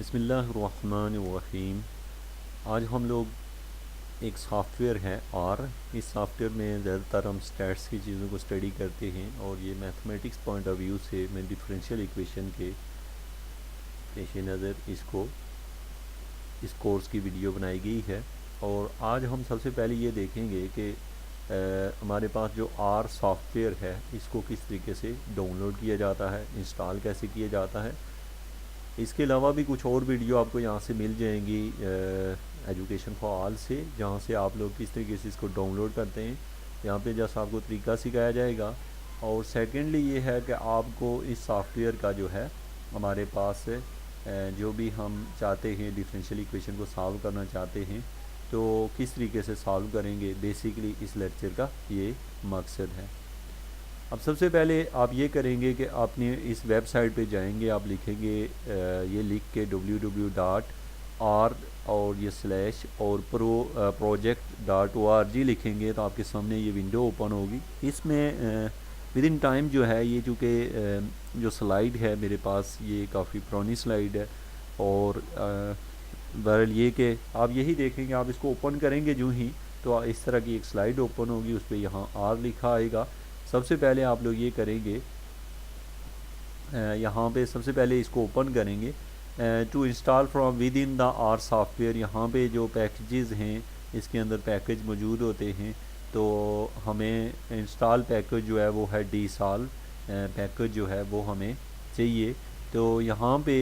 बिस्मिल्लाहिर्रहमानिर्रहीम। आज हम लोग एक सॉफ्टवेयर है और इस सॉफ्टवेयर में ज़्यादातर हम स्टैट्स की चीज़ों को स्टडी करते हैं और ये मैथमेटिक्स पॉइंट ऑफ व्यू से मैं डिफरेंशियल इक्वेशन के पेश नज़र इस कोर्स की वीडियो बनाई गई है। और आज हम सबसे पहले ये देखेंगे कि हमारे पास जो आर सॉफ्टवेयर है इसको किस तरीके से डाउनलोड किया जाता है, इंस्टॉल कैसे किया जाता है। इसके अलावा भी कुछ और वीडियो आपको यहाँ से मिल जाएंगी एजुकेशन फॉर ऑल से, जहाँ से आप लोग किस तरीके से इसको डाउनलोड करते हैं। यहाँ पे जैसा आपको तरीका सिखाया जाएगा। और सेकेंडली ये है कि आपको इस सॉफ्टवेयर का जो है हमारे पास जो भी हम चाहते हैं डिफरेंशियल इक्वेशन को सॉल्व करना चाहते हैं तो किस तरीके से सॉल्व करेंगे, बेसिकली इस लेक्चर का ये मकसद है। अब सबसे पहले आप ये करेंगे कि आपने इस वेबसाइट पे जाएंगे, आप लिखेंगे ये लिख के www.r और ये स्लैश और project.org लिखेंगे तो आपके सामने ये विंडो ओपन होगी। इसमें विद इन टाइम जो है ये चूँकि जो स्लाइड है मेरे पास ये काफ़ी पुरानी स्लाइड है और बहरहाल ये कि आप यही देखेंगे, आप इसको ओपन करेंगे जो ही तो इस तरह की एक स्लाइड ओपन होगी, उस पर यहाँ आर लिखा आएगा। सबसे पहले आप लोग ये करेंगे, यहाँ पे सबसे पहले इसको ओपन करेंगे to install from within the R software. यहाँ पे जो पैकेजेस हैं इसके अंदर पैकेज मौजूद होते हैं, तो हमें इंस्टॉल पैकेज जो है वो है डी साल पैकेज जो है वो हमें चाहिए। तो यहाँ पे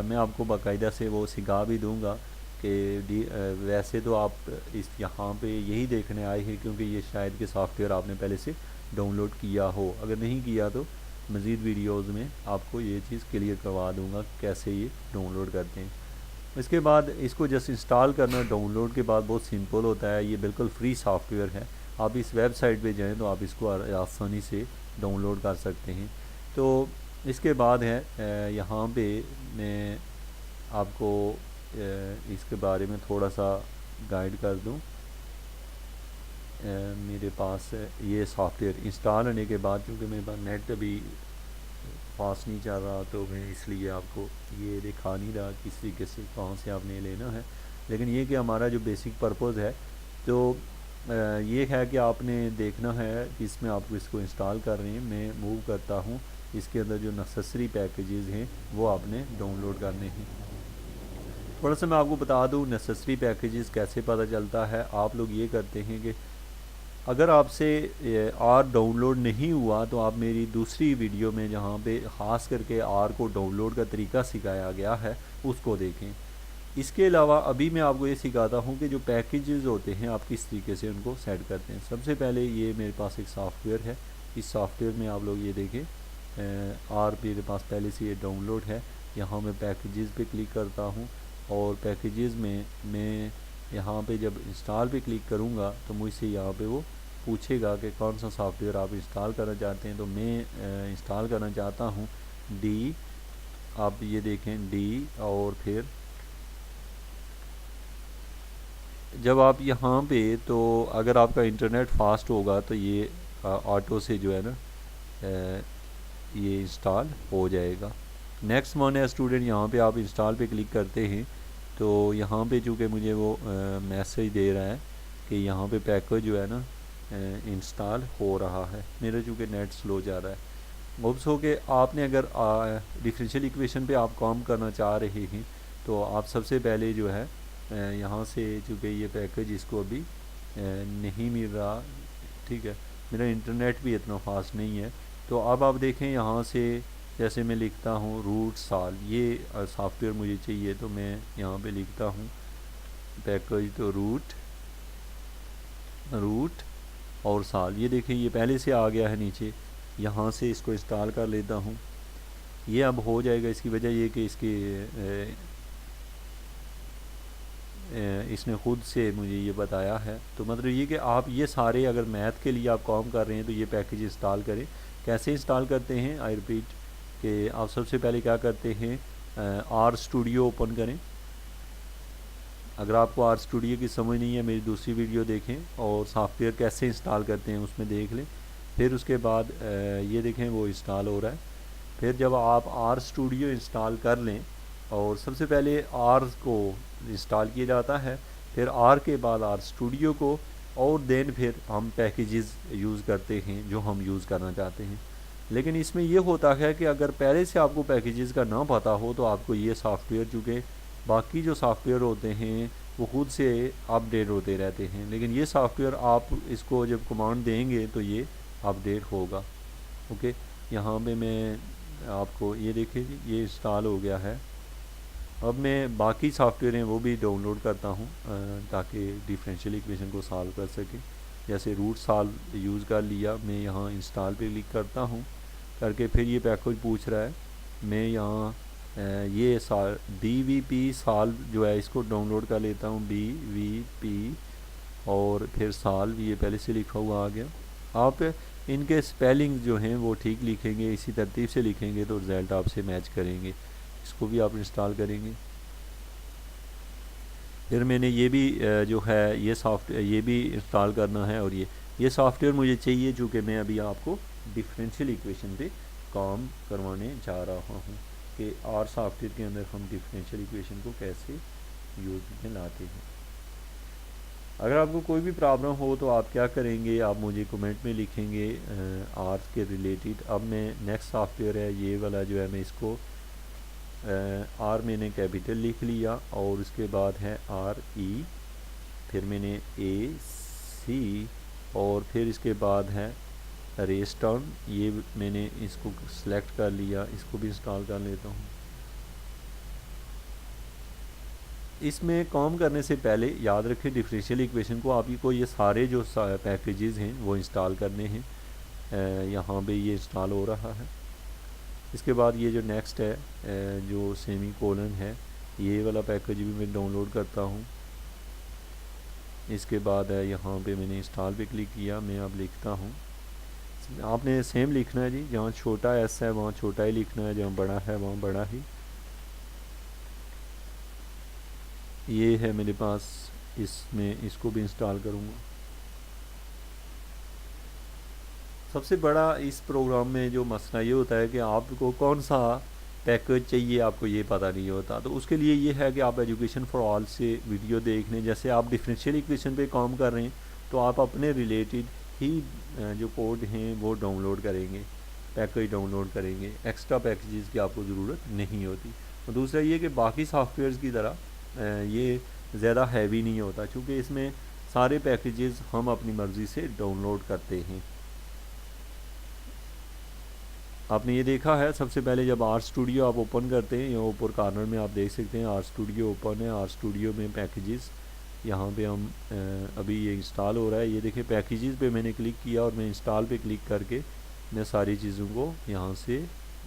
मैं आपको बाकायदा से वो सिखा भी दूँगा कि वैसे तो आप इस यहाँ पे यही देखने आए हैं क्योंकि ये शायद कि सॉफ्टवेयर आपने पहले से डाउनलोड किया हो। अगर नहीं किया तो मज़ीद वीडियोज़ में आपको ये चीज़ क्लियर करवा दूँगा कैसे ये डाउनलोड करते हैं। इसके बाद इसको जस्ट इंस्टॉल करना, डाउनलोड के बाद बहुत सिंपल होता है, ये बिल्कुल फ्री सॉफ्टवेयर है। आप इस वेबसाइट पे जाएं तो आप इसको आसानी से डाउनलोड कर सकते हैं। तो इसके बाद है यहाँ पे मैं आपको इसके बारे में थोड़ा सा गाइड कर दूँ। मेरे पास ये सॉफ्टवेयर इंस्टॉल होने के बाद, क्योंकि मेरे पास नेट अभी फास्ट नहीं चल रहा तो मैं इसलिए आपको ये दिखा नहीं रहा किस तरीके से कहाँ से आपने लेना है। लेकिन ये कि हमारा जो बेसिक पर्पज़ है तो ये है कि आपने देखना है कि इसमें आप इसको इंस्टॉल कर रहे हैं। मैं मूव करता हूँ, इसके अंदर जो नेसेसरी पैकेजेस हैं वो आपने डाउनलोड करने हैं। थोड़ा सा मैं आपको बता दूँ नेसेसरी पैकेजेस कैसे पता चलता है। आप लोग ये करते हैं कि अगर आपसे आर डाउनलोड नहीं हुआ तो आप मेरी दूसरी वीडियो में जहाँ पे ख़ास करके आर को डाउनलोड का तरीका सिखाया गया है उसको देखें। इसके अलावा अभी मैं आपको ये सिखाता हूँ कि जो पैकेजेस होते हैं आप किस तरीके से उनको सेट करते हैं। सबसे पहले ये मेरे पास एक सॉफ्टवेयर है, इस सॉफ्टवेयर में आप लोग ये देखें आर मेरे पास पहले से ये डाउनलोड है। यहाँ मैं पैकेजेस पे क्लिक करता हूँ और पैकेजेस में मैं यहाँ पे जब इंस्टॉल पे क्लिक करूँगा तो मुझसे यहाँ पे वो पूछेगा कि कौन सा सॉफ्टवेयर आप इंस्टॉल करना चाहते हैं। तो मैं इंस्टॉल करना चाहता हूँ डी, आप ये देखें डी। और फिर जब आप यहाँ पे, तो अगर आपका इंटरनेट फास्ट होगा तो ये ऑटो से जो है ना ये इंस्टॉल हो जाएगा। नेक्स्ट वन है स्टूडेंट, यहाँ पे आप इंस्टॉल पे क्लिक करते हैं तो यहाँ पे चूँकि मुझे वो मैसेज दे रहा है कि यहाँ पे पैकेज जो है ना इंस्टॉल हो रहा है। मेरा चूँकि नेट स्लो जा रहा है। होप्स हो कि आपने अगर डिफरेंशियल इक्वेशन पे आप काम करना चाह रहे हैं तो आप सबसे पहले जो है यहाँ से, चूँकि ये पैकेज इसको अभी नहीं मिल रहा, ठीक है, मेरा इंटरनेट भी इतना फास्ट नहीं है। तो अब आप देखें यहाँ से जैसे मैं लिखता हूँ रूट साल, ये सॉफ्टवेयर मुझे चाहिए तो मैं यहाँ पे लिखता हूँ पैकेज तो रूट और साल। ये देखें ये पहले से आ गया है नीचे, यहाँ से इसको इंस्टॉल कर लेता हूँ। ये अब हो जाएगा। इसकी वजह ये कि इसने ख़ुद से मुझे ये बताया है। तो मतलब ये कि आप ये सारे अगर मैथ के लिए आप काम कर रहे हैं तो ये पैकेज इंस्टॉल करें। कैसे इंस्टॉल करते हैं, आई रिपीट कि आप सबसे पहले क्या करते हैं, आर स्टूडियो ओपन करें। अगर आपको आर स्टूडियो की समझ नहीं है मेरी दूसरी वीडियो देखें और सॉफ्टवेयर कैसे इंस्टॉल करते हैं उसमें देख लें। फिर उसके बाद ये देखें वो इंस्टॉल हो रहा है। फिर जब आप आर स्टूडियो इंस्टॉल कर लें और सबसे पहले आर को इंस्टॉल किया जाता है, फिर आर के बाद आर स्टूडियो को, और देन फिर हम पैकेजेस यूज़ करते हैं जो हम यूज़ करना चाहते हैं। लेकिन इसमें ये होता है कि अगर पहले से आपको पैकेजेस का ना पता हो तो आपको ये सॉफ्टवेयर, चूँकि बाकी जो सॉफ्टवेयर होते हैं वो खुद से अपडेट होते रहते हैं, लेकिन ये सॉफ्टवेयर आप इसको जब कमांड देंगे तो ये अपडेट होगा। ओके, यहाँ पे मैं आपको ये देखिए जी, ये इंस्टॉल हो गया है। अब मैं बाकी सॉफ्टवेयर हैं वो भी डाउनलोड करता हूँ ताकि डिफरेंशियल इक्वेशन को सॉल्व कर सके। जैसे रूट सॉल्व यूज़ कर लिया, मैं यहाँ इंस्टॉल पे क्लिक करता हूँ, करके फिर ये पैकेज पूछ रहा है। मैं यहाँ ये DVP सॉल्व जो है इसको डाउनलोड कर लेता हूँ, DVP, और फिर सॉल्व ये पहले से लिखा हुआ आ गया। आप इनके स्पेलिंग जो हैं वो ठीक लिखेंगे, इसी तरतीब से लिखेंगे तो रिज़ल्ट आपसे मैच करेंगे। इसको भी आप इंस्टॉल करेंगे। फिर मैंने ये भी जो है ये सॉफ्टवेयर ये भी इंस्टॉल करना है, और ये सॉफ्टवेयर मुझे चाहिए चूँकि मैं अभी आपको डिफरेंशियल इक्वेशन पे काम करवाने जा रहा हूँ कि आर सॉफ्टवेयर के अंदर हम डिफरेंशियल इक्वेशन को कैसे यूज में लाते हैं। अगर आपको कोई भी प्रॉब्लम हो तो आप क्या करेंगे, आप मुझे कमेंट में लिखेंगे आर के रिलेटेड। अब मैं नेक्स्ट सॉफ्टवेयर है ये वाला जो है, मैं इसको आर मैंने कैपिटल लिख लिया, और उसके बाद है RE, फिर मैंने AC, और फिर इसके बाद है रेस्टर्न, ये मैंने इसको सिलेक्ट कर लिया, इसको भी इंस्टॉल कर लेता हूँ। इसमें काम करने से पहले याद रखें डिफरेंशियल इक्वेशन को आपको ये सारे जो पैकेजेस हैं वो इंस्टॉल करने हैं। यहाँ पे ये इंस्टॉल हो रहा है। इसके बाद ये जो नेक्स्ट है जो सेमी कोलन है, ये वाला पैकेज भी मैं डाउनलोड करता हूँ। इसके बाद है यहाँ पे मैंने इंस्टॉल पे क्लिक किया, मैं अब लिखता हूँ। आपने सेम लिखना है जी, जहाँ छोटा एस है वहाँ छोटा ही लिखना है, जहाँ बड़ा है वहाँ बड़ा ही। ये है मेरे पास, इसमें इसको भी इंस्टॉल करूँगा। सबसे बड़ा इस प्रोग्राम में जो मसला ये होता है कि आपको कौन सा पैकेज चाहिए आपको ये पता नहीं होता। तो उसके लिए ये है कि आप एजुकेशन फॉर ऑल से वीडियो देख लें। जैसे आप डिफरेंशियल इक्वेशन पे काम कर रहे हैं तो आप अपने रिलेटेड ही जो कोड हैं वो डाउनलोड करेंगे, पैकेज डाउनलोड करेंगे, एक्स्ट्रा पैकेजेस की आपको ज़रूरत नहीं होती। और दूसरा ये कि बाकी सॉफ्टवेयर्स की तरह ये ज़्यादा हैवी नहीं होता, क्योंकि इसमें सारे पैकेजेस हम अपनी मर्ज़ी से डाउनलोड करते हैं। आपने ये देखा है, सबसे पहले जब आर स्टूडियो आप ओपन करते हैं, यहाँ ऊपर कॉर्नर में आप देख सकते हैं आर स्टूडियो ओपन है। आर स्टूडियो में पैकेजेस, यहाँ पे हम अभी ये इंस्टॉल हो रहा है। ये देखिए पैकेजेस पे मैंने क्लिक किया और मैं इंस्टॉल पे क्लिक करके मैं सारी चीज़ों को यहाँ से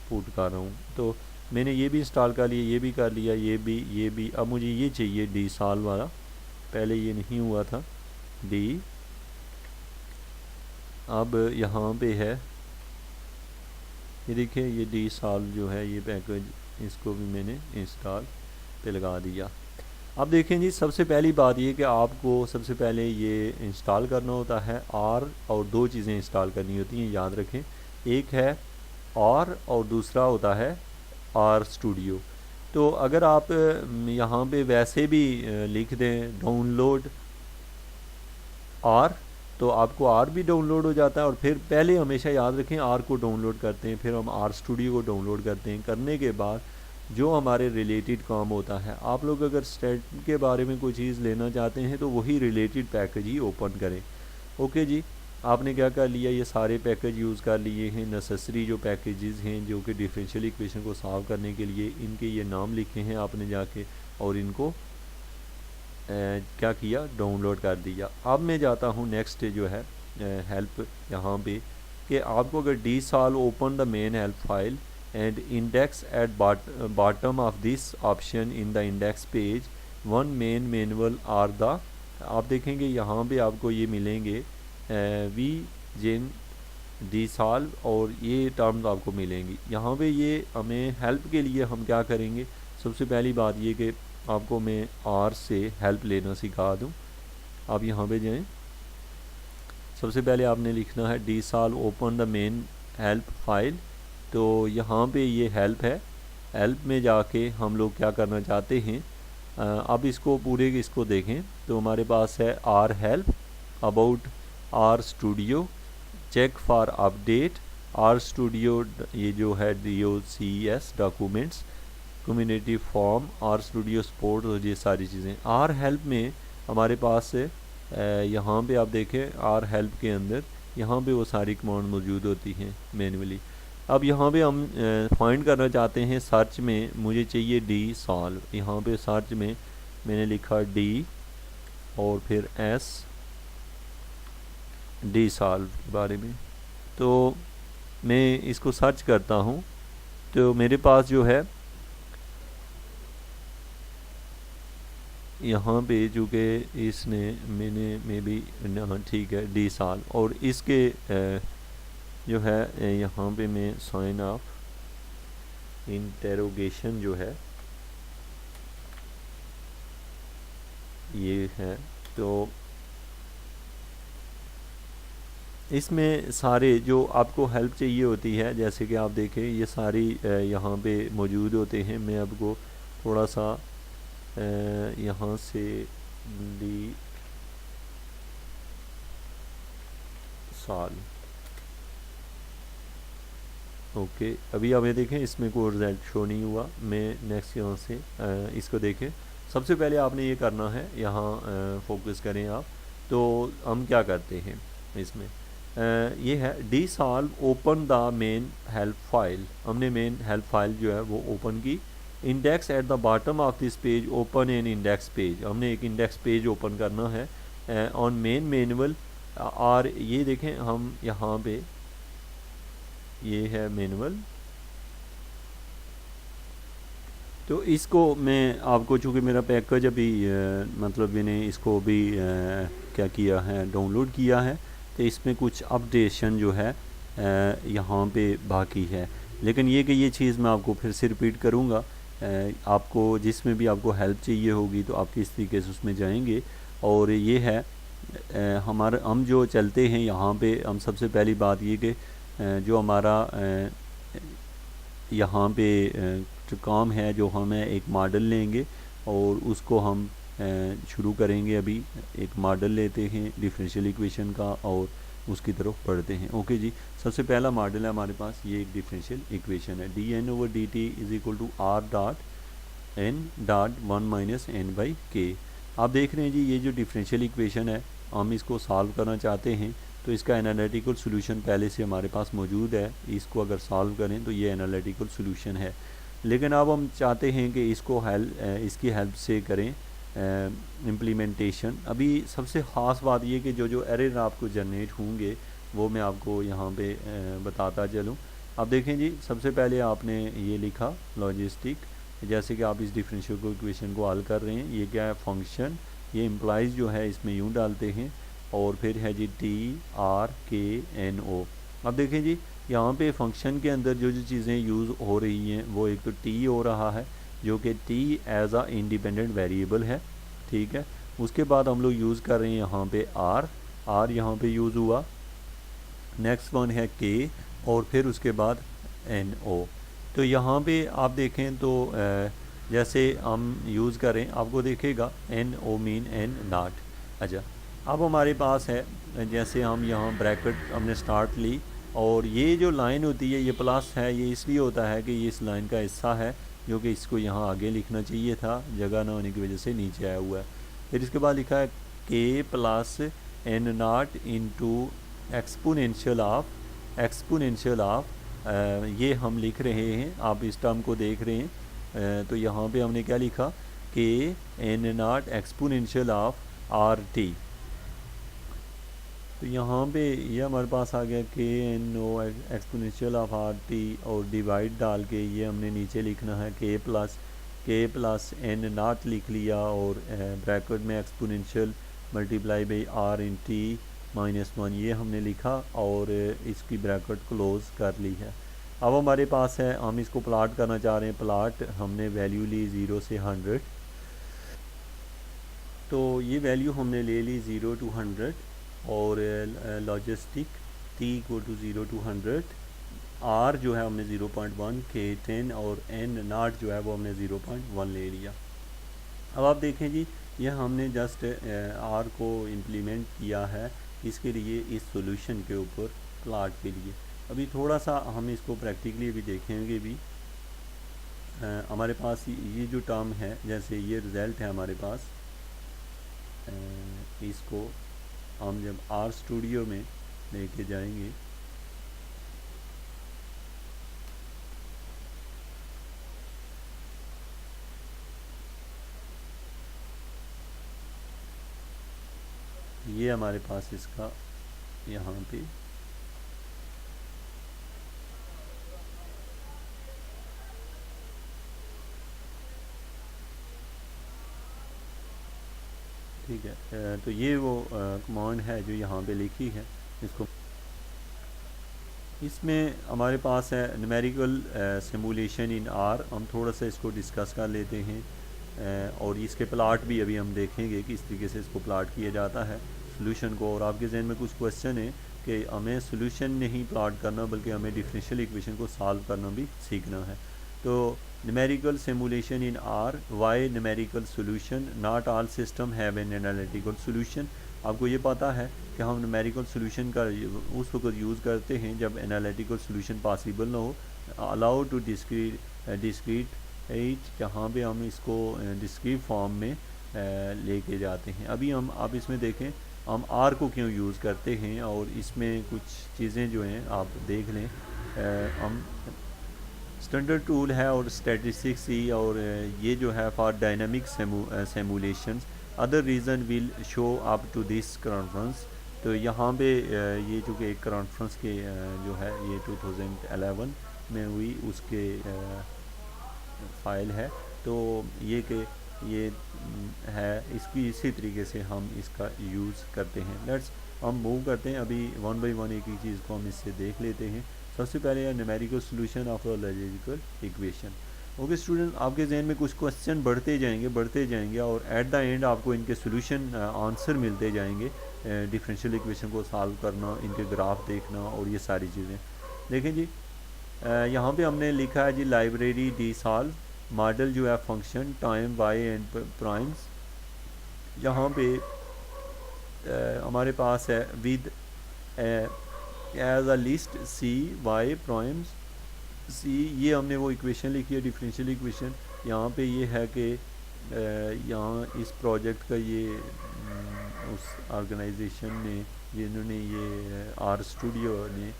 पुट कर रहा हूँ। तो मैंने ये भी इंस्टॉल कर लिया, ये भी कर लिया, ये भी। अब मुझे ये चाहिए डी साल वाला, पहले ये नहीं हुआ था डी। अब यहाँ पे है, ये देखिए ये डी साल जो है ये पैकेज, इसको भी मैंने इंस्टॉल पे लगा दिया। अब देखें जी, सबसे पहली बात ये कि आपको सबसे पहले ये इंस्टॉल करना होता है आर, और दो चीज़ें इंस्टॉल करनी होती हैं, याद रखें। एक है आर और दूसरा होता है आर स्टूडियो। तो अगर आप यहाँ पे वैसे भी लिख दें डाउनलोड आर, तो आपको आर भी डाउनलोड हो जाता है। और फिर पहले हमेशा याद रखें आर को डाउनलोड करते हैं, फिर हम आर स्टूडियो को डाउनलोड करते हैं। करने के बाद जो हमारे रिलेटेड काम होता है, आप लोग अगर स्टेट के बारे में कोई चीज़ लेना चाहते हैं तो वही रिलेटेड पैकेज ही ओपन करें। ओके जी, आपने क्या कर लिया, ये सारे पैकेज यूज़ कर लिए हैं। नेसेसरी जो पैकेजेस हैं जो कि डिफरेंशियल इक्वेशन को सॉल्व करने के लिए, इनके ये नाम लिखे हैं आपने जाके, और इनको क्या किया, डाउनलोड कर दिया। अब मैं जाता हूँ नेक्स्ट जो है हेल्प, यहाँ पे कि आपको अगर deSolve open the main help file and index at bottom of this option in the index page one main manual are the, आप देखेंगे यहाँ पे आपको ये मिलेंगे वी जेन डी साल, और ये टर्म्स आपको मिलेंगी यहाँ पे। ये हमें हेल्प के लिए हम क्या करेंगे, सबसे पहली बात ये कि आपको मैं आर से हेल्प लेना सिखा दूं। आप यहाँ पे जाएं, सबसे पहले आपने लिखना है डी साल open the main help file. तो यहाँ पे ये हेल्प है, हेल्प में जाके हम लोग क्या करना चाहते हैं, अब इसको पूरे इसको देखें तो हमारे पास है R help, about R studio, check for update, R studio ये जो है DOCS documents, community form, R studio support और ये सारी चीज़ें। आर हेल्प में हमारे पास यहाँ पे आप देखें आर हेल्प के अंदर यहाँ पे वो सारी कमांड मौजूद होती हैं मैन्युअली। अब यहाँ पे हम फाइंड करना चाहते हैं सर्च में, मुझे चाहिए डी सॉल्व। यहाँ पे सर्च में मैंने लिखा डी और फिर एस, डी सॉल्व के बारे में। तो मैं इसको सर्च करता हूँ तो मेरे पास जो है यहाँ पे चूँकि इसने मैंने मे बी ठीक है डी साल, और इसके जो है यहाँ पे मैं साइन ऑफ इंटेरोगेशन जो है ये है, तो इसमें सारे जो आपको हेल्प चाहिए होती है जैसे कि आप देखें ये सारी यहाँ पे मौजूद होते हैं। मैं आपको थोड़ा सा यहाँ से डी साल ओके, अभी हमें देखें इसमें कोई रिजल्ट शो नहीं हुआ। मैं नेक्स्ट यहाँ से इसको देखें। सबसे पहले आपने ये करना है, यहाँ फोकस करें आप। तो हम क्या करते हैं इसमें ये है deSolve open the main help file. हमने मेन हेल्प फाइल जो है वो ओपन की। Index at the bottom of this page open an index page, हमने एक इंडेक्स पेज ओपन करना है ऑन मेन मैनुअल। और ये देखें हम यहाँ पे ये है मैनुअल, तो इसको मैं आपको चूँकि मेरा पैकेज अभी मतलब मैंने इसको भी क्या किया है डाउनलोड किया है, तो इसमें कुछ अपडेशन जो है यहाँ पे बाकी है। लेकिन ये कि ये चीज़ मैं आपको फिर से रिपीट करूँगा, आपको जिसमें भी आपको हेल्प चाहिए होगी तो आप किस तरीके से उसमें जाएंगे। और ये है हमारा हम जो चलते हैं यहाँ पे, हम सबसे पहली बात ये कि जो हमारा यहाँ पे जो काम है, जो हमें एक मॉडल लेंगे और उसको हम शुरू करेंगे। अभी एक मॉडल लेते हैं डिफरेंशियल इक्वेशन का और उसकी तरफ बढ़ते हैं। ओके जी, सबसे पहला मॉडल है हमारे पास, ये एक डिफरेंशियल इक्वेशन है dn/dt is equal to r dot n dot 1 minus n by K. आप देख रहे हैं जी ये जो डिफरेंशियल इक्वेशन है हम इसको सॉल्व करना चाहते हैं, तो इसका एनालिटिकल सोल्यूशन पहले से हमारे पास मौजूद है। इसको अगर सॉल्व करें तो ये एनालिटिकल सोल्यूशन है। लेकिन अब हम चाहते हैं कि इसको इसकी हेल्प से करें इम्प्लीमेंटेशन। अभी सबसे ख़ास बात ये कि जो एरर आपको जनरेट होंगे वो मैं आपको यहाँ पे बताता चलूँ। अब देखें जी, सबसे पहले आपने ये लिखा लॉजिस्टिक, जैसे कि आप इस डिफरेंशियल इक्वेशन को हल कर रहे हैं। ये क्या है फंक्शन, ये इम्प्लाइज जो है इसमें यूँ डालते हैं और फिर है जी TRKNO। अब देखें जी यहाँ पे फंक्शन के अंदर जो चीज़ें यूज़ हो रही हैं वो एक तो टी हो रहा है जो कि टी एज आ इंडिपेंडेंट वेरिएबल है, ठीक है। उसके बाद हम लोग यूज़ कर रहे हैं यहाँ पे आर यहाँ पे यूज़ हुआ। नेक्स्ट वन है के और फिर उसके बाद NO। तो यहाँ पे आप देखें तो जैसे हम यूज़ करें आपको देखेगा NO मीन N नॉट। अच्छा, अब हमारे पास है जैसे हम यहाँ ब्रैकेट हमने स्टार्ट ली और ये जो लाइन होती है ये प्लस है, ये इसलिए होता है कि ये इस लाइन का हिस्सा है जो कि इसको यहाँ आगे लिखना चाहिए था, जगह ना होने की वजह से नीचे आया हुआ है। फिर इसके बाद लिखा है के plus N not into exponential of ये हम लिख रहे हैं, आप इस टर्म को देख रहे हैं। तो यहाँ पे हमने क्या लिखा के N not exponential of RT। तो यहाँ पे ये हमारे पास आ गया KNO एक्सपोनेंशियल ऑफ RT और डिवाइड डाल के ये हमने नीचे लिखना है के प्लस N नॉट लिख लिया और ब्रैकेट में exponential multiply by R in T minus 1 ये हमने लिखा और इसकी ब्रैकेट क्लोज कर ली है। अब हमारे पास है, हम इसको प्लाट करना चाह रहे हैं। प्लाट हमने वैल्यू ली 0 से 100, तो ये वैल्यू हमने ले ली 0 to 100 और लॉजिस्टिक T = 0 to 100 आर जो है हमने 0.1, के 10 और एन नॉट जो है वो हमने 0.1 ले लिया। अब आप देखें जी, यह हमने जस्ट आर को इम्प्लीमेंट किया है इसके लिए, इस सॉल्यूशन के ऊपर प्लाट के लिए। अभी थोड़ा सा हम इसको प्रैक्टिकली भी देखेंगे भी। हमारे पास ये जो टर्म है, जैसे ये रिज़ल्ट है हमारे पास, इसको हम जब आर स्टूडियो में लेके जाएंगे, ये हमारे पास इसका यहाँ पे ठीक है। तो ये वो कमांड है जो यहाँ पे लिखी है इसको। इसमें हमारे पास है न्यूमेरिकल सिमुलेशन इन आर। हम थोड़ा सा इसको डिस्कस कर लेते हैं और इसके प्लाट भी अभी हम देखेंगे कि इस तरीके से इसको प्लाट किया जाता है सोल्यूशन को। और आपके जहन में कुछ क्वेश्चन है कि हमें सोल्यूशन नहीं प्लाट करना बल्कि हमें डिफरेंशियल इक्वेशन को सॉल्व करना भी सीखना है। तो numerical simulation in R, why numerical solution, not all system have an analytical solution. आपको ये पता है कि हम न्यूमेरिकल सोल्यूशन का उस वक्त यूज़ करते हैं जब एनालिटिकल सोल्यूशन पॉसिबल ना हो। अलाउ टू डिस्क्रीट जहाँ पे हम इसको डिस्क्रीट फॉर्म में लेके जाते हैं। अभी हम आप इसमें देखें हम आर को क्यों यूज़ करते हैं और इसमें कुछ चीज़ें जो हैं आप देख लें। हम स्टैंडर्ड टूल है और स्टैटिस्टिक्स ही, और ये जो है for dynamic simulations, other reason will show up to this conference. तो यहाँ पे ये जो कि एक कॉन्फ्रेंस के जो है ये 2011 में हुई उसके फ़ाइल है। तो ये कि ये है इसकी, इसी तरीके से हम इसका यूज़ करते हैं। लेट्स हम मूव करते हैं अभी वन बाई वन, एक एक चीज़ को हम इससे देख लेते हैं। सबसे पहले है numerical solution of a logical equation. Okay student, आपके जहन में कुछ क्वेश्चन बढ़ते जाएंगे और एट द एंड आपको इनके सोल्यूशन आंसर मिलते जाएंगे। डिफरेंशियल इक्वेशन को सॉल्व करना, इनके ग्राफ देखना और ये सारी चीज़ें। देखें जी, यहाँ पे हमने लिखा है जी लाइब्रेरी डी सॉल्व मॉडल जो है function time Y and primes. यहाँ पे हमारे पास है with as a list C Y primes C, ये हमने वो इक्वेशन लिखी है डिफरेंशियल इक्वेशन। यहाँ पे ये है कि यहाँ इस प्रोजेक्ट का ये उस ऑर्गेनाइजेशन ने जिन्होंने ये आर स्टूडियो ने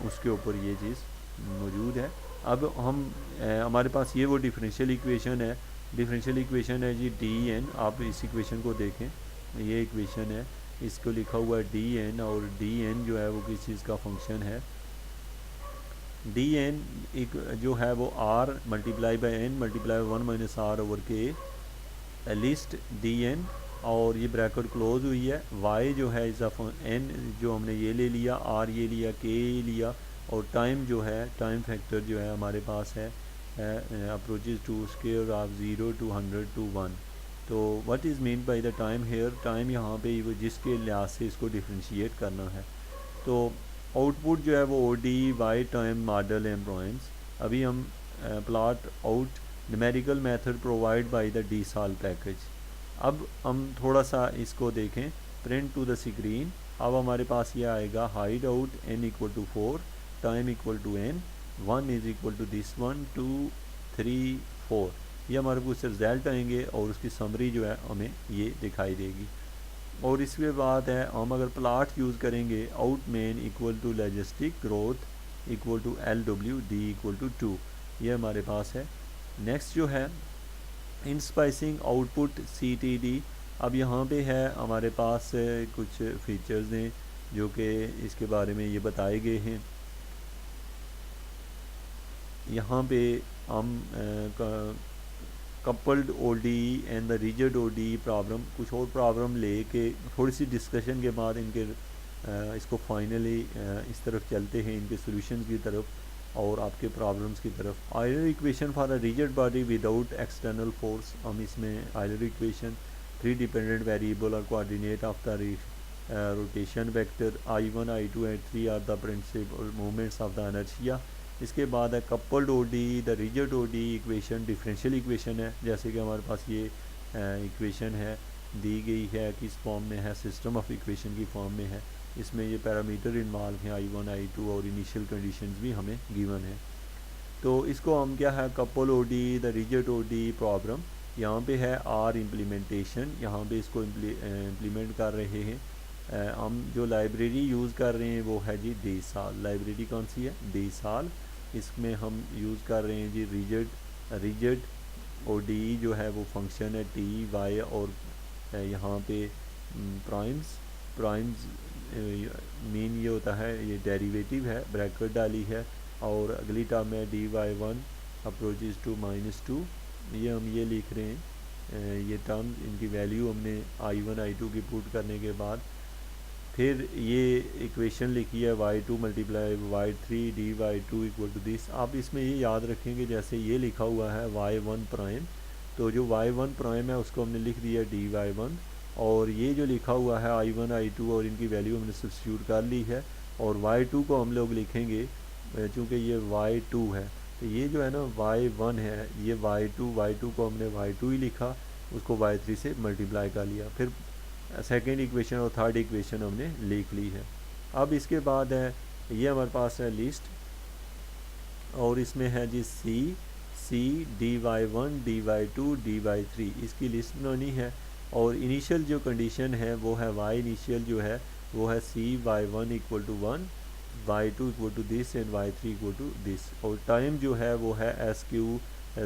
उसके ऊपर ये चीज़ मौजूद है। अब हम हमारे पास ये वो डिफरेंशियल इक्वेशन है जी डी एन। आप इस इक्वेशन को देखें, ये इक्वेशन है, इसको लिखा हुआ है डी एन, और डी एन जो है वो किस चीज़ का फंक्शन है। डी एन एक जो है वो R multiply by N multiply 1 minus R over K list D N, और ये ब्रैकेट क्लोज हुई है। वाई जो है इज़ एन जो हमने ये ले लिया, आर ये लिया, के ये लिया, और टाइम जो है टाइम फैक्टर जो है हमारे पास है approaches to scare of 0 to 100 to 1। तो what is mean by the time here, time यहाँ पे वो जिसके लिहाज से इसको डिफ्रेंशिएट करना है। तो आउटपुट जो है वो O D Y time model and primes. अभी हम plot out numerical method provide by the deSolve package. अब हम थोड़ा सा इसको देखें, प्रिंट टू द स्क्रीन। अब हमारे पास ये आएगा hide out n equal to 4, time equal to n, 1 is equal to this 1, 2, 3, 4। ये हमारे कुछ रिजल्ट आएंगे और उसकी समरी जो है हमें ये दिखाई देगी। और इसके बाद है हम अगर प्लाट यूज़ करेंगे, out main equal to logistic growth equal to L W D equal to 2, ये हमारे पास है। नेक्स्ट जो है in spicing output C T D. अब यहाँ पे है हमारे पास कुछ फीचर्स हैं जो कि इसके बारे में ये बताए गए हैं। यहाँ पे हम coupled O D and the rigid O D problem, कुछ और प्रॉब्लम ले के थोड़ी सी डिस्कशन के बाद इनके इसको फाइनली इस तरफ चलते हैं, इनके सॉल्यूशन की तरफ और आपके प्रॉब्लम्स की तरफ। Euler equation for a rigid body without external force. हम इसमें आयलर इक्वेशन 3 डिपेंडेंट वेरिएबल और coordinate of the rotation vector I1 I2 and 3 are the principal movements of the inertia. इसके बाद है coupled OD, the rigid OD equation differential equation है, जैसे कि हमारे पास ये इक्वेशन है दी गई है, किस फॉर्म में है, सिस्टम ऑफ इक्वेशन की फॉर्म में है। इसमें ये पैरामीटर इन्वॉल्व हैं I1 I2 और इनिशियल कंडीशंस भी हमें गिवन है। तो इसको हम क्या है couple OD the rigid OD problem, यहाँ पे है आर इम्प्लीमेंटेशन, यहाँ पे इसको इम्प्लीमेंट कर रहे हैं। हम जो लाइब्रेरी यूज़ कर रहे हैं वो है जी DSAL। लाइब्रेरी कौन सी है? DSAL। इसमें हम यूज़ कर रहे हैं जी रिजिड ओडी जो है वो फंक्शन है टी वाई, और यहाँ पे प्राइम्स मीन ये होता है, ये डेरिवेटिव है, ब्रैकेट डाली है, और अगली टर्म है dy1 अप्रोचेज टू -2, ये लिख रहे हैं। ये टर्म इनकी वैल्यू हमने I1 I2 की पुट करने के बाद फिर ये इक्वेशन लिखी है y2 multiply y3 dy2 equal to this. आप इसमें ये याद रखेंगे जैसे ये लिखा हुआ है y1 प्राइम, तो जो y1 प्राइम है उसको हमने लिख दिया dy1, और ये जो लिखा हुआ है I1 I2 और इनकी वैल्यू हमने सब्स्टिट्यूट कर ली है, और y2 को हम लोग लिखेंगे चूँकि ये y2 है, तो ये जो है ना y1 है, ये y2 को हमने y2 ही लिखा, उसको y3 से मल्टीप्लाई कर लिया, फिर सेकेंड इक्वेशन और थर्ड इक्वेशन हमने लिख ली है। अब इसके बाद है ये हमारे पास है लिस्ट, और इसमें है जी सी dy1 dy2 dy3 इसकी लिस्ट बनानी है, और इनिशियल जो कंडीशन है वो है y इनिशियल जो है वो है y1 equal to 1, y2 equal to this and y3 equal to this, और टाइम जो है वो है SQ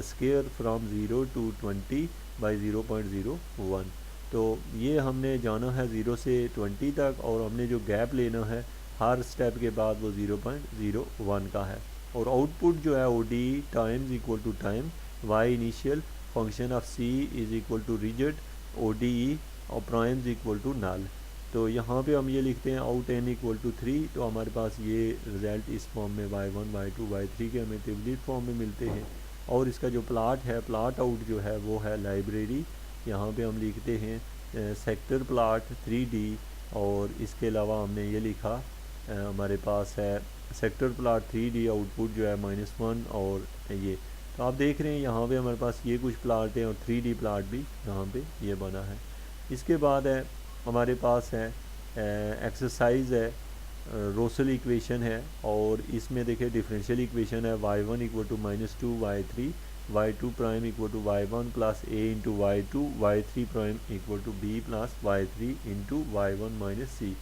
square from 0 to 20 by 0.01। तो ये हमने जाना है 0 से 20 तक, और हमने जो गैप लेना है हर स्टेप के बाद वो 0.01 का है, और आउटपुट जो है OD times equal to time y initial function of c is equal to rigid ODE और प्राइम्स इक्वल टू नल। तो यहाँ पे हम ये लिखते हैं आउट n इक्वल टू 3, तो हमारे पास ये रिज़ल्ट इस फॉर्म में y1 y2 y3 के हमें टेबलेट फॉर्म में मिलते हैं। और इसका जो प्लाट है, प्लाट आउट जो है वो है लाइब्रेरी, यहाँ पे हम लिखते हैं सेक्टर प्लाट 3D, और इसके अलावा हमने ये लिखा हमारे पास है सेक्टर प्लाट 3D आउटपुट जो है -1, और ये तो आप देख रहे हैं यहाँ पे हमारे पास ये कुछ प्लाट है, और 3D प्लाट भी यहाँ पे ये बना है। इसके बाद है हमारे पास है एक्सरसाइज है रोसल इक्वेशन है, और इसमें देखिए डिफरेंशियल इक्वेशन है y1 equal to -2 y3 y2 prime equal to y1 plus a into y2 y3 prime equal to b plus y3 into y1 minus c,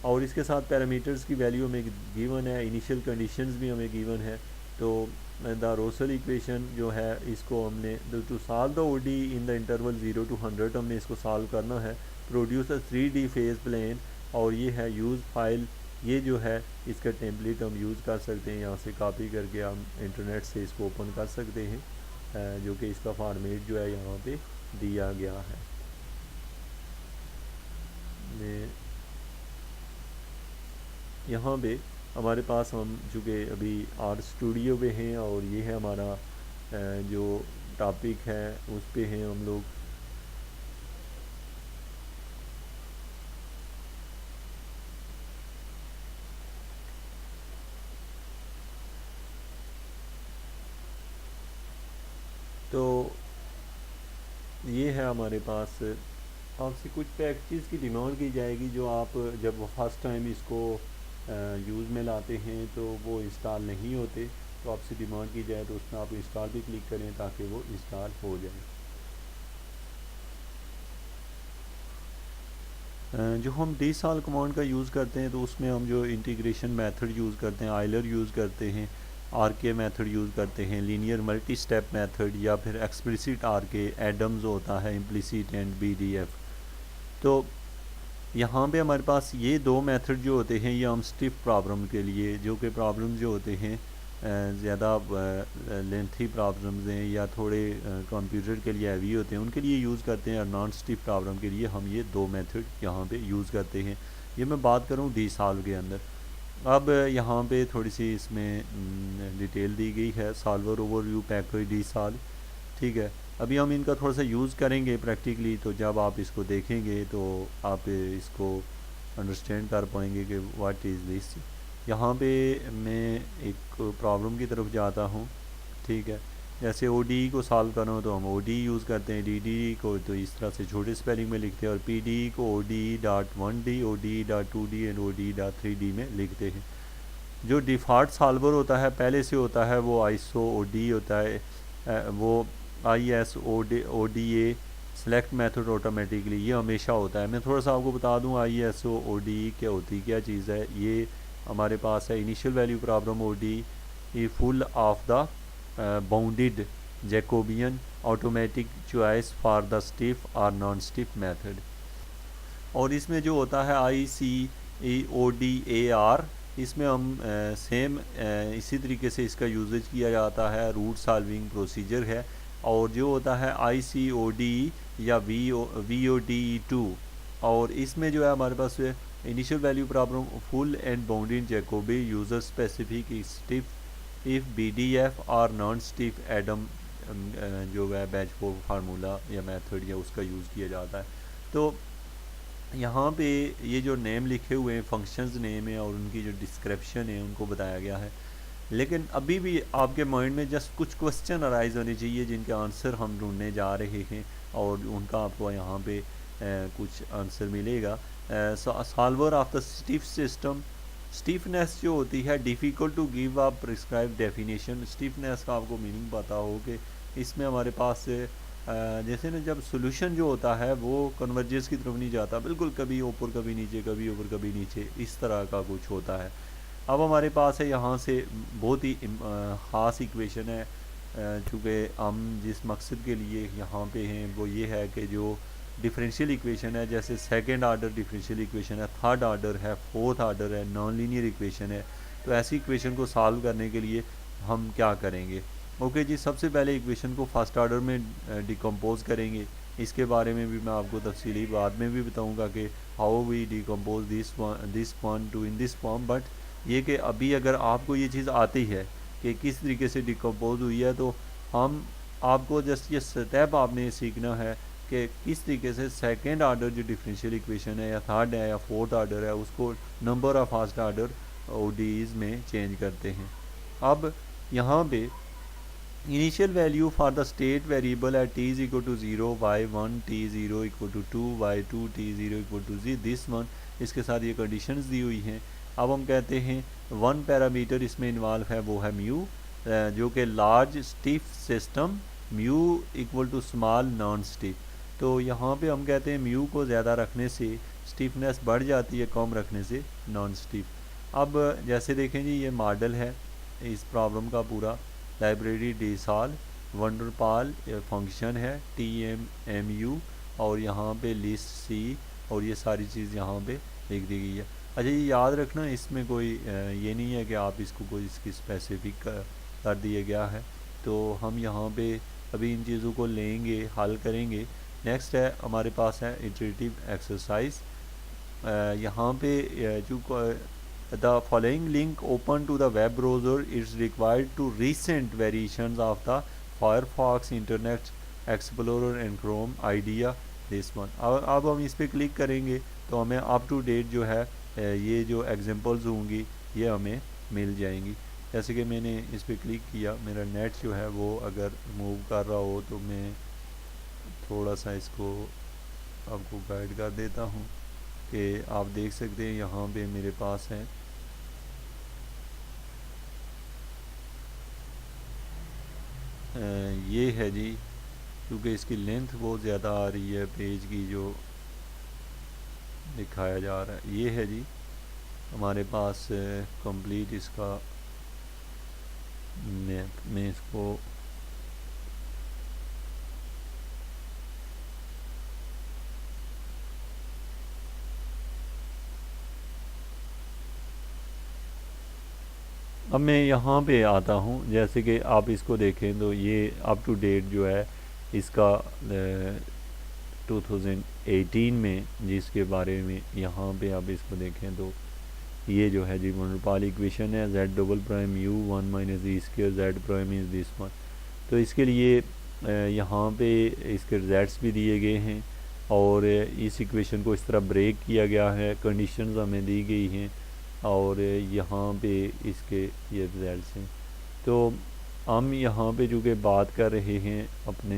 और इसके साथ पैरामीटर्स की वैल्यू हमें गिवन है, इनिशियल कंडीशंस भी हमें given है। तो द रोसल इक्वेशन जो है इसको हमने to solve the OD in the interval 0 to 100 हमने इसको सॉल्व करना है, produce a 3D phase plane, और ये है यूज़ फाइल, ये जो है इसका टेम्पलेट हम यूज़ कर सकते हैं, यहाँ से कॉपी करके हम इंटरनेट से इसको ओपन कर सकते हैं, जो कि इसका फॉर्मेट जो है यहाँ पे दिया गया है। यहाँ पे हमारे पास हम चूँकि अभी आर्ट स्टूडियो पे हैं, और ये है हमारा जो टॉपिक है उस पे हैं हम लोग। तो ये है हमारे पास, आपसे कुछ प्रैक्टिस की डिमांड की जाएगी, जो आप जब फर्स्ट टाइम इसको यूज़ में लाते हैं तो वो इंस्टॉल नहीं होते, तो आपसे डिमांड की जाए तो उसमें आप इंस्टॉल भी क्लिक करें ताकि वो इंस्टॉल हो जाए। जो हम DSAL कमांड का यूज़ करते हैं तो उसमें हम जो इंटीग्रेशन मेथड यूज़ करते हैं, आइलर यूज़ करते हैं, RK मेथड यूज़ करते हैं, लीनियर मल्टी स्टेप मेथड, या फिर एक्सप्लिसिट RK, एडम्स होता है इम्प्लिसिट एंड BDF। तो यहाँ पे हमारे पास ये दो मेथड जो होते हैं ये हम स्टिफ प्रॉब्लम के लिए, जो कि प्रॉब्लम जो होते हैं ज़्यादा लेंथी प्रॉब्लम्स हैं या थोड़े कंप्यूटर के लिए हैवी होते हैं, उनके लिए यूज़ करते हैं, और नॉन स्टिफ प्रॉब्लम के लिए हम ये दो मेथड यहाँ पे यूज़ करते हैं। ये मैं बात करूँ DSAL के अंदर। अब यहाँ पे थोड़ी सी इसमें डिटेल दी गई है, सॉल्वर ओवरव्यू पैकेज DSAL, ठीक है। अभी हम इनका थोड़ा सा यूज़ करेंगे प्रैक्टिकली, तो जब आप इसको देखेंगे तो आप इसको अंडरस्टैंड कर पाएंगे कि व्हाट इज़ दिस। यहाँ पे मैं एक प्रॉब्लम की तरफ जाता हूँ, ठीक है। जैसे ओ डी को सॉल्व करना हो तो हम ओ डी यूज़ करते हैं, डी डी को तो इस तरह से छोटे स्पेलिंग में लिखते हैं, और पी डी को O D dot 1D, O D dot 2D and O D dot 3D में लिखते हैं। जो डिफ़ॉल्ट सॉल्वर होता है पहले से होता है वो आईएसओ ओ डी होता है, वो ISO ODA select method automatically, ये हमेशा होता है। मैं थोड़ा सा आपको बता दूं ISO ODE क्या होती क्या चीज़ है। ये हमारे पास है initial value problem ODE full of the bounded Jacobian automatic choice for the stiff और नॉन स्टिफ मेथड। और इसमें जो होता है ICODAR, इसमें हम सेम इसी तरीके से इसका यूजेज किया जाता है, रूट सॉल्विंग प्रोसीजर है। और जो होता है ICODE या VODE2, और इसमें जो है हमारे पास initial value problem full and bounded Jacobi user specific stiff if BDF और नॉन स्टिफ एडम जो है बैच फार्मूला या मेथड या उसका यूज़ किया जाता है। तो यहाँ पे ये जो नेम लिखे हुए हैं फंक्शंस नेम है और उनकी जो डिस्क्रिप्शन है उनको बताया गया है। लेकिन अभी भी आपके माइंड में जस्ट कुछ क्वेश्चन अराइज होने चाहिए जिनके आंसर हम ढूंढने जा रहे हैं, और उनका आपको यहाँ पे कुछ आंसर मिलेगा। Solver of the stiff system, stiffness जो होती है difficult to give a prescribe definition. Stiffness का आपको मीनिंग पता हो कि इसमें हमारे पास जैसे ना जब सोल्यूशन जो होता है वो कन्वर्जेंस की तरफ नहीं जाता, बिल्कुल कभी ऊपर कभी नीचे, कभी ऊपर कभी नीचे, इस तरह का कुछ होता है। अब हमारे पास है यहाँ से बहुत ही ख़ास इक्वेशन है, चूँकि हम जिस मकसद के लिए यहाँ पे हैं वो ये है कि जो डिफरेंशियल इक्वेशन है, जैसे सेकंड ऑर्डर डिफरेंशियल इक्वेशन है, थर्ड ऑर्डर है, फोर्थ ऑर्डर है, नॉन लीनियर इक्वेशन है, तो ऐसी इक्वेशन को सॉल्व करने के लिए हम क्या करेंगे। ओके जी, सबसे पहले इक्वेशन को फर्स्ट ऑर्डर में डिकम्पोज करेंगे। इसके बारे में भी मैं आपको तफसीली बाद में भी बताऊंगा कि how we decompose this one to in this form. But ये कि अभी अगर आपको ये चीज़ आती है कि किस तरीके से डिकम्पोज हुई है, तो हम आपको जस्ट ये स्टेप आपने सीखना है कि किस तरीके से सेकेंड ऑर्डर जो डिफरेंशियल इक्वेशन है या थर्ड है या फोर्थ ऑर्डर है उसको number of first order ODEs में चेंज करते हैं। अब यहाँ पे initial value for the state variable at t is equal to 0, y1 t0 equal to 2, y2 t0 equal to this one, इसके साथ ये कंडीशंस दी हुई हैं। अब हम कहते हैं वन पैरामीटर इसमें इन्वॉल्व है, वो है म्यू, जो कि large stiff system mu equal to small non stiff. तो यहाँ पे हम कहते हैं म्यू को ज़्यादा रखने से स्टिफनेस बढ़ जाती है, कम रखने से नॉन स्टिफ। अब जैसे देखें जी, ये मॉडल है इस प्रॉब्लम का पूरा, लाइब्रेरी DSOL वंडरपाल फंक्शन है TMMU, और यहाँ पे लिस्ट C, और ये सारी चीज़ यहाँ पे लिख दी गई है। अच्छा, ये याद रखना, इसमें कोई ये नहीं है कि आप इसको कोई इसकी स्पेसिफिक कर दिया गया है। तो हम यहाँ पे अभी इन चीज़ों को लेंगे, हल करेंगे। नेक्स्ट है हमारे पास है इटरेटिव एक्सरसाइज। यहाँ पे जो the following link open to the web browser is required to recent variations of the Firefox, Internet Explorer and Chrome idea this one। अब हम इस पर क्लिक करेंगे तो हमें अप टू डेट जो है ये जो एग्जांपल्स होंगी ये हमें मिल जाएंगी। जैसे कि मैंने इस पर क्लिक किया, मेरा नेट जो है वो अगर मूव कर रहा हो तो मैं थोड़ा सा इसको आपको गाइड कर देता हूँ कि आप देख सकते हैं यहाँ पे मेरे पास है ये है जी, क्योंकि इसकी लेंथ बहुत ज़्यादा आ रही है पेज की जो दिखाया जा रहा है। ये है जी हमारे पास कंप्लीट इसका मैप। मैं इसको अब मैं यहाँ पे आता हूँ, जैसे कि आप इसको देखें तो ये अप टू डेट जो है इसका 2018 में जिसके बारे में यहाँ पे आप इसको देखें तो ये जो है जी वंडरपाल इक्वेशन है, z double prime u 1 minus E square z prime is this one. तो इसके लिए यहाँ पे इसके रिजल्ट्स भी दिए गए हैं। और इस इक्वेशन को इस तरह ब्रेक किया गया है, कंडीशंस हमें दी गई हैं और यहाँ पे इसके ये रिजल्ट्स हैं। तो हम यहाँ पे जो कि बात कर रहे हैं अपने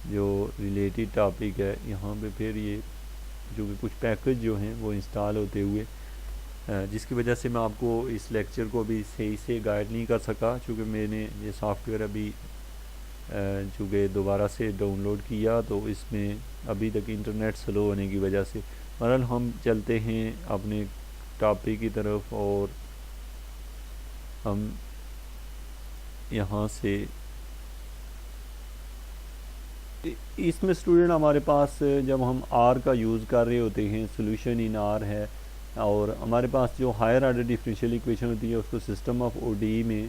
जो रिलेटेड टॉपिक है, यहाँ पे फिर ये जो कि कुछ पैकेज जो हैं वो इंस्टॉल होते हुए, जिसकी वजह से मैं आपको इस लेक्चर को भी सही से गाइड नहीं कर सका, चूँकि मैंने ये सॉफ्टवेयर अभी चूँकि दोबारा से डाउनलोड किया तो इसमें अभी तक इंटरनेट स्लो होने की वजह से। बहरहाल हम चलते हैं अपने टॉपिक की तरफ और हम यहाँ से इसमें स्टूडेंट हमारे पास जब हम आर का यूज़ कर रहे होते हैं, सोल्यूशन इन आर है, और हमारे पास जो हायर ऑर्डर डिफरेंशियल इक्वेशन होती है उसको सिस्टम ऑफ ओडी में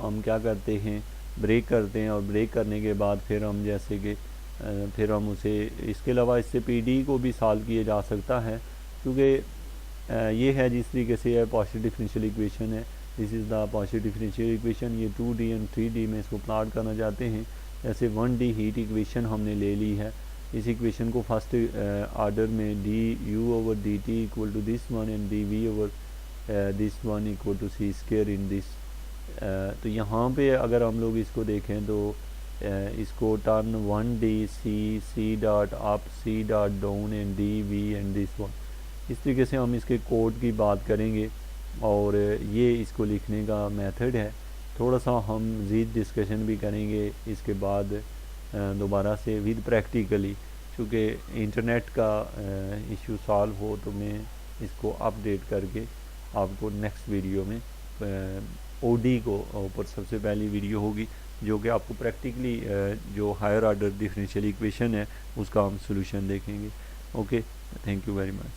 हम क्या करते हैं, ब्रेक करते हैं, और ब्रेक करने के बाद फिर हम जैसे कि फिर हम उसे, इसके अलावा इससे पीडी को भी सॉल्व किया जा सकता है, क्योंकि ये है जिस तरीके से है पार्शियल डिफरेंशियल इक्वेशन है, this is the partial differential equation. ये 2D एंड 3D में इसको प्लॉट करना चाहते हैं। जैसे 1D हीट इक्वेशन हमने ले ली है, इस इक्वेशन को फर्स्ट ऑर्डर में du/dt equal to this one and dv/, this one equal to C square in this. तो यहाँ पे अगर हम लोग इसको देखें तो इसको turn 1D c dot up c dot down and dv and this one, इस तरीके से हम इसके कोड की बात करेंगे और ये इसको लिखने का मेथड है। थोड़ा सा हम मज़ीद डिस्कशन भी करेंगे इसके बाद दोबारा से विद प्रैक्टिकली, चूँकि इंटरनेट का इशू सॉल्व हो तो मैं इसको अपडेट करके आपको नेक्स्ट वीडियो में ओडी को ऊपर सबसे पहली वीडियो होगी जो कि आपको प्रैक्टिकली जो हायर ऑर्डर डिफरेंशियल इक्वेशन है उसका हम सोल्यूशन देखेंगे। Okay, thank you very much.